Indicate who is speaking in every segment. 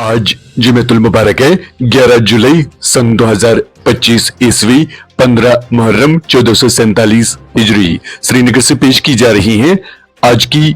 Speaker 1: आज जुमेतुल मुबारक है 11 जुलाई सन 2025 ईस्वी 15 मुहर्रम 1447 हिजरी। श्रीनगर से पेश की जा रही हैं आज की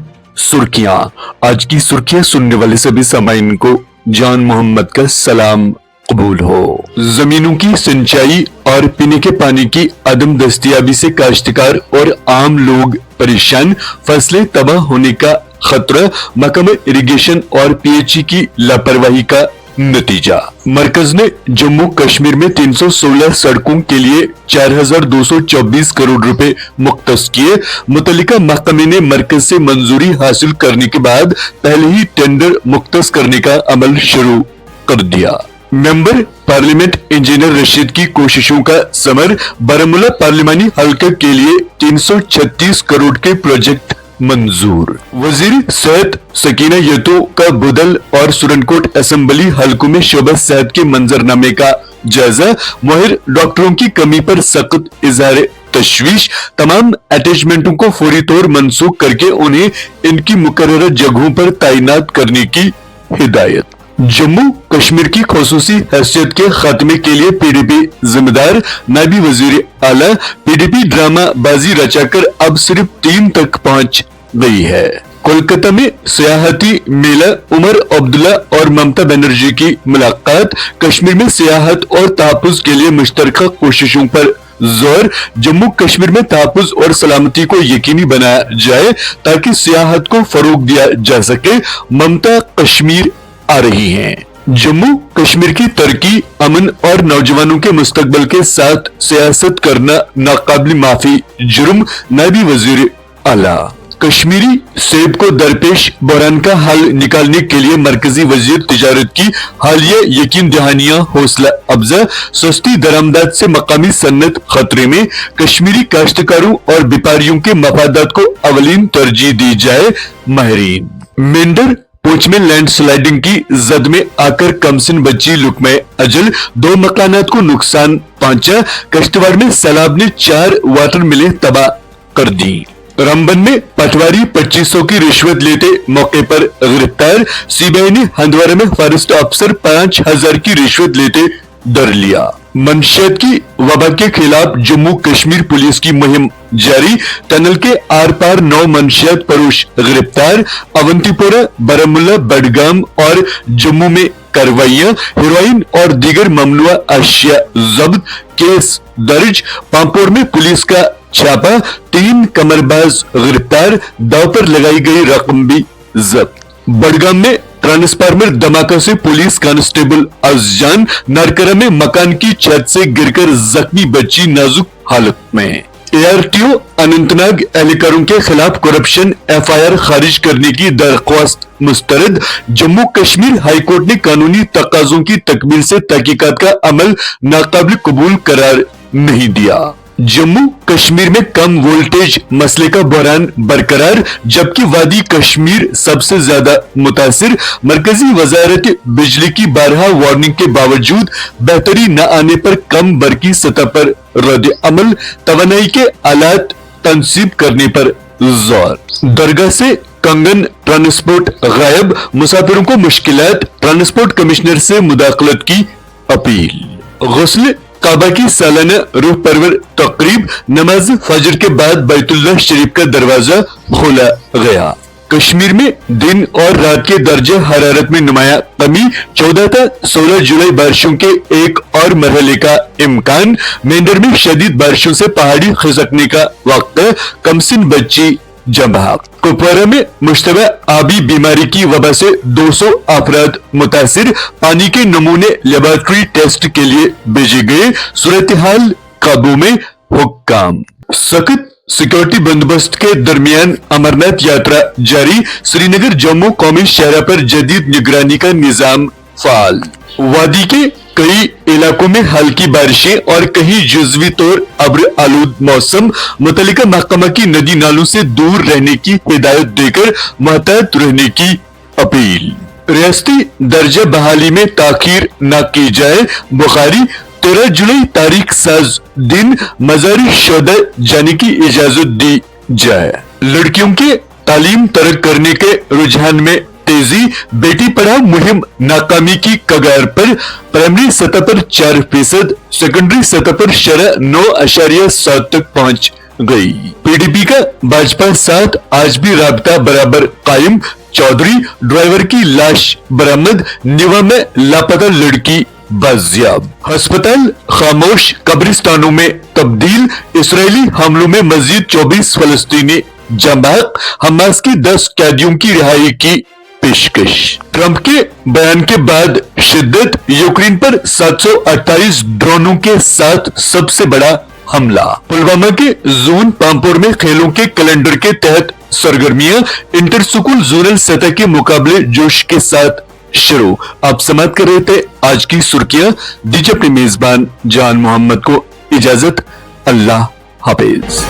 Speaker 1: सुर्खियां सुनने वाले सभी सामाइन को जान मोहम्मद का सलाम कबूल हो। जमीनों की सिंचाई और पीने के पानी की अदम दस्तयाबी से काश्तकार और आम लोग परेशान, फसलें तबाह होने का खतरा, महकमा इरिगेशन और पीएचई की लापरवाही का नतीजा। मरकज ने जम्मू कश्मीर में 316 सड़कों के लिए 4224 करोड़ रुपए मुख्तस किए। मुतल्लिका महकमे ने मरकज से मंजूरी हासिल करने के बाद पहले ही टेंडर मुख्तस करने का अमल शुरू कर दिया। मेंबर पार्लियामेंट इंजीनियर रशीद की कोशिशों का समर, बारामूला पार्लिमानी हल्के के लिए 336 करोड़ के प्रोजेक्ट मंजूर। वजीर सेहत सकीना यतो का बुदल और सुरनकोट असेंबली हलकों में शोबा सेहत के मंजरनामे का जायजा। माहिर डॉक्टरों की कमी पर सख्त इजहार तशवीश, तमाम अटैचमेंटों को फौरी तौर मंसूख करके उन्हें इनकी मुकर्रर जगहों पर तैनात करने की हिदायत। जम्मू कश्मीर की खुसूसी हैसियत के खात्मे के लिए पीडीपी जिम्मेदार, नायबी वजीर आला। पीडीपी ड्रामा बाजी रचाकर अब सिर्फ 3 तक पहुंच गई है। कोलकाता में सियाहती मेला, उमर अब्दुल्ला और ममता बनर्जी की मुलाकात। कश्मीर में सियाहत और तहफ्फुज के लिए मुश्तरका कोशिशों पर जोर। जम्मू कश्मीर में तहफ्फुज और सलामती को यकीनी बनाया जाए ताकि सियाहत को फरोग दिया जा सके। ममता कश्मीर आ रही हैं। जम्मू कश्मीर की तरक्की, अमन और नौजवानों के मुस्तकबिल के साथ सियासत करना नाकाबिल माफी जुर्म, नायबी वजीर आला। कश्मीरी सेब को दरपेश बहरान का हल निकालने के लिए मरकजी वजीर तिजारत की हालिया यकीन दहानियां हौसला अफजा। सस्ती दरामदाद से मकामी सन्नत खतरे में, कश्मीरी काश्तकारों और व्यापारियों के मफादात को अवलीन तरजीह दी जाए, माहिरीन। मेंढर पूंछ में लैंडस्लाइडिंग की जद में आकर कमसिन बच्ची लुकमे अजल, 2 मकानात को नुकसान पहुंचा। कश्तवाड़ में सैलाब ने 4 वाटर मिलें तबाह कर दी। रामबन में पटवारी 2500 की रिश्वत लेते मौके पर गिरफ्तार। सीबीआई ने हंदवारा में फॉरेस्ट अफसर 5000 की रिश्वत लेते डर लिया। मंशियात की वबा के खिलाफ जम्मू कश्मीर पुलिस की मुहिम जारी। टनल के आर पार 9 मंशियात फरोश गिरफ्तार। अवंतीपोरा, बारामूला, बडगाम और जम्मू में कार्रवाइयां। हेरोइन और दीगर ममनुआ अशिया जब्त, केस दर्ज। पांपोर में पुलिस का छापा, 3 कमरबाज गिरफ्तार। दाव पर लगाई गई रकम भी जब्त। बडगाम में ट्रांसफार्मर धमाका से पुलिस कांस्टेबल अज़जान। नारकरा में मकान की छत से गिरकर जख्मी बच्ची नाजुक हालत में। एआरटीओ अनंतनाग एहलकारों के खिलाफ करप्शन एफआईआर खारिज करने की दरख्वास्त मुस्तरद। जम्मू कश्मीर हाईकोर्ट ने कानूनी तकाजों की तकमील से तहकीकात का अमल नाकाबिल कबूल करार नहीं दिया। जम्मू कश्मीर में कम वोल्टेज मसले का बहरान बरकरार, जबकि वादी कश्मीर सबसे ज्यादा मुतासिर। मरकजी वजारत बिजली की 12 वार्निंग के बावजूद बेहतरी न आने पर कम बरकी सतह पर रद्द अमल। तवानाई के आलात तनसीब करने पर जोर। दरगाह से कंगन ट्रांसपोर्ट गायब, मुसाफिरों को मुश्किलात। ट्रांसपोर्ट कमिश्नर से मुदाखलत की अपील। गुस्ल काबा की सालाना रूह परवर तकरीब, नमाज फजर के बाद बैतुल्लाह शरीफ का दरवाजा खोला गया। कश्मीर में दिन और रात के दर्जे हरारत में नुमाया कमी। 14 था 16 जुलाई बारिशों के एक और मरहले का इम्कान। मेंढर में शदीद बारिशों से पहाड़ी खिसकने का वक्त, कमसिन बच्ची जंबाक। कुपवारा में मुश्तबा आबी बीमारी की वबा से 200 अफराद मुतासिर। पानी के नमूने लेबोरेटरी टेस्ट के लिए भेजे गए। सूरत हाल काबू में, हुक्काम। सख्त सिक्योरिटी बंदोबस्त के दरमियान अमरनाथ यात्रा जारी। श्रीनगर जम्मू कौमी शहरा पर जदीद निगरानी का निजाम फाल। वादी के कई इलाकों में हल्की बारिशें और कहीं जुज़वी तौर अब्र आलूद मौसम। मुतल्लिका महकमा की नदी नालों से दूर रहने की हिदायत देकर मुहतात रहने की अपील। रियासती दर्जा बहाली में ताखीर न की जाए, बुखारी। 13 जुलाई तारीख साज दिन मजारी शोदा जाने की इजाजत दी जाए। लड़कियों के तालीम तरक करने के रुझान में तेजी, बेटी पढ़ाओ मुहिम नाकामी की कगार पर, प्राइमरी सतह पर 4%, सेकेंडरी सतह पर शरह 9.7 तक पहुंच गई। पीडीपी का भाजपा साथ आज भी राबता बराबर कायम। चौधरी ड्राइवर की लाश बरामद, निवा में लापता लड़की बाजियाब। अस्पताल खामोश, कब्रिस्तानों में तब्दील। इस्राएली हमलों में मजीद 24 फलस्तीनी जमात, हमास की 10 कैदियों की रिहाई की पेशकश। ट्रंप के बयान के बाद शिद्दत, यूक्रेन पर 728 ड्रोनों के साथ सबसे बड़ा हमला। पुलवामा के जोन पामपुर में खेलों के कैलेंडर के तहत सरगर्मियां, इंटर स्कूल जोनल सतह के मुकाबले जोश के साथ शुरू। आप समाप्त कर रहे थे आज की सुर्खियां। दीजिए अपने मेजबान जान मोहम्मद को इजाजत। अल्लाह हाफिज।